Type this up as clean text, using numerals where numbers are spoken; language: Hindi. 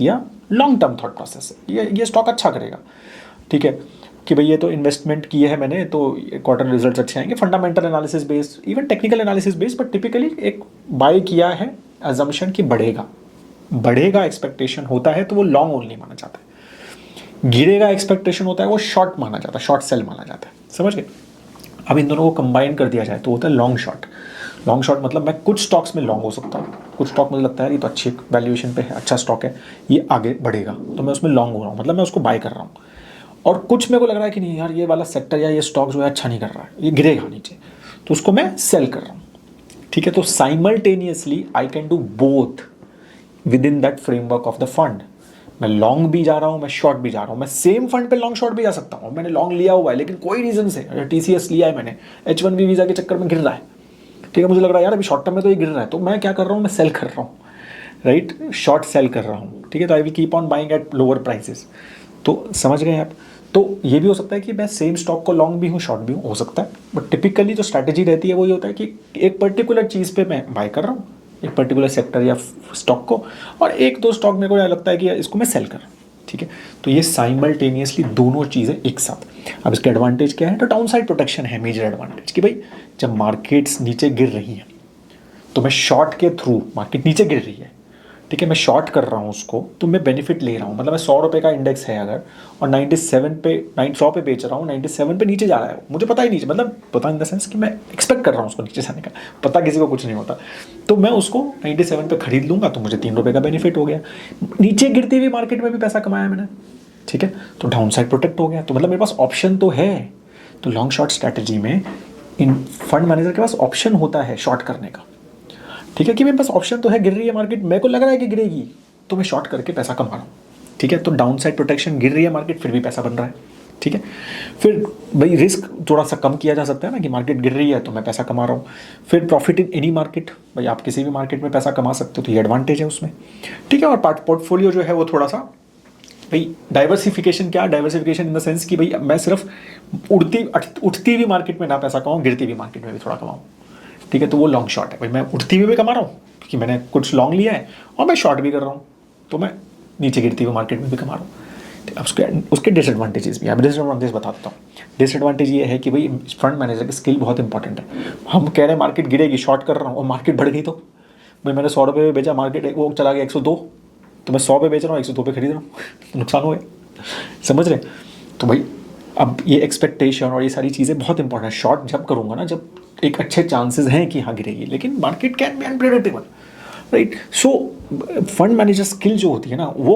या लॉन्ग टर्म थॉट प्रोसेस है, ये स्टॉक अच्छा करेगा, ठीक है, कि भाई ये तो इन्वेस्टमेंट किए है मैंने तो क्वार्टर रिजल्ट्स अच्छे आएंगे, fundamental analysis based, even technical analysis based, but typically एक बाय किया है अजम्पशन कि बढ़ेगा, बढ़ेगा एक्सपेक्टेशन होता है तो वो लॉन्ग ओनली माना जाता है, गिरेगा एक्सपेक्टेशन होता है वो शॉर्ट माना जाता है, शॉर्ट सेल माना जाता है, समझ गए। अब इन दोनों को कंबाइन कर दिया जाए तो होता है लॉन्ग शॉर्ट। लॉन्ग शॉर्ट मतलब मैं कुछ स्टॉक्स में लॉन्ग हो सकता हूँ, कुछ स्टॉक मुझे लगता है ये तो अच्छी वैल्यूएशन पे है, अच्छा स्टॉक है, ये आगे बढ़ेगा तो मैं उसमें लॉन्ग हो रहा हूँ, मतलब मैं उसको बाय कर रहा हूँ। और कुछ मेरे को लग रहा है कि नहीं यार ये वाला सेक्टर या ये स्टॉक जो है अच्छा नहीं कर रहा है, ये गिरेगा नीचे, तो उसको मैं सेल कर रहा हूँ, ठीक है। तो simultaneously I can do both with in that framework of the fund. मैं लॉन्ग भी जा रहा हूँ, मैं शॉर्ट भी जा रहा हूँ, मैं सेम फंड पे लॉन्ग शॉर्ट भी जा सकता हूँ। मैंने लॉन्ग लिया हुआ है लेकिन कोई रीजन से, TCS लिया है मैंने, H1B वीज़ा के चक्कर में गिर रहा है, ठीक है, मुझे लग रहा है यार अभी शॉर्ट टर्म में तो ये गिर रहा है, तो मैं क्या कर रहा हूँ, मैं सेल कर रहा हूँ, राइट, शॉर्ट सेल कर रहा हूँ, ठीक है। तो I will keep on buying at lower prices. तो समझ गए आप। तो ये भी हो सकता है कि मैं सेम स्टॉक को लॉन्ग भी हूँ शॉर्ट भी हूँ, हो सकता है, बट टिपिकली जो स्ट्रैटेजी रहती है वो ये होता है कि एक पर्टिकुलर चीज़ पे मैं बाय कर रहा हूँ, एक पर्टिकुलर सेक्टर या स्टॉक को, और एक दो स्टॉक मेरे को लगता है कि इसको मैं सेल कर रहा हूँ, ठीक है। तो ये साइमल्टेनियसली दोनों चीज़ें एक साथ। अब इसके एडवांटेज क्या है, तो डाउन साइड प्रोटेक्शन है मेजर एडवांटेज, कि भाई जब मार्केट्स नीचे गिर रही हैं तो मैं शॉर्ट के थ्रू, मार्केट नीचे गिर रही है, ठीक है, मैं शॉर्ट कर रहा हूँ उसको, तो मैं बेनिफिट ले रहा हूँ, मतलब मैं 100 रुपये का इंडेक्स है अगर, और 97 पे 100 पे बेच रहा हूँ, 97 पे नीचे जा रहा है, मुझे पता ही नहीं, मतलब पता इन द सेंस कि मैं एक्सपेक्ट कर रहा हूँ उसको नीचे जाने का, पता किसी को कुछ नहीं होता, तो मैं उसको 97 पे खरीद लूँगा तो मुझे 3 रुपये का बेनिफिट हो गया, नीचे गिरती हुई मार्केट में भी पैसा कमाया मैंने, ठीक है, तो डाउन साइड प्रोटेक्ट हो गया, तो मतलब मेरे पास ऑप्शन तो है। तो लॉन्ग शॉर्ट स्ट्रैटेजी में इन फंड मैनेजर के पास ऑप्शन होता है शॉर्ट करने का, ठीक है, कि मेरे पास ऑप्शन तो है, गिर रही है मार्केट, मेरे को लग रहा है कि गिरेगी, तो मैं शॉर्ट करके पैसा कमा रहा हूँ, ठीक है। तो डाउन साइड प्रोटेक्शन, गिर रही है मार्केट फिर भी पैसा बन रहा है, ठीक है। फिर भाई रिस्क थोड़ा सा कम किया जा सकता है ना, कि मार्केट गिर रही है तो मैं पैसा कमा रहा हूँ। फिर प्रॉफिट इन एनी मार्केट, भाई आप किसी भी मार्केट में पैसा कमा सकते हो, तो ये एडवांटेज है उसमें, ठीक है। और पोर्टफोलियो जो है वो थोड़ा सा भाई डाइवर्सिफिकेशन, क्या डाइवर्सिफिकेशन इन द सेंस कि भाई मैं सिर्फ उठती हुई मार्केट में ना पैसा कमाऊँ, गिरती हुई मार्केट में भी थोड़ा कमाऊँ, ठीक है। तो वो लॉन्ग शॉर्ट है, भाई मैं उठती हुई भी कमा रहा हूँ क्योंकि मैंने कुछ लॉन्ग लिया है, और मैं शॉर्ट भी कर रहा हूँ तो मैं नीचे गिरती हुई मार्केट में भी कमा रहा हूँ। अब उसके डिसएडवांटेजेस भी हैं, डिसएडवांटेज बता देता हूँ। डिसएडवांटेज ये है कि भाई फंड मैनेजर की स्किल बहुत इंपॉर्टेंट है। हम कह रहे हैं मार्केट गिरेगी, शॉर्ट कर रहा हूँ, और मार्केट बढ़ गई तो भाई मैंने 100 रुपये में बेचा, मार्केट वो चला गया 102, तो मैं 100 पे बेच रहा हूँ, 102 पे खरीद रहा हूँ, तो नुकसान हो गया, समझ रहे। तो भाई अब ये एक्सपेक्टेशन और ये सारी चीज़ें बहुत इंपॉर्टेंट है। शॉर्ट जब करूँगा ना जब एक अच्छे चांसेस हैं कि हाँ गिरेगी, लेकिन market can be unpredictable, right. So fund manager skill जो होती है ना वो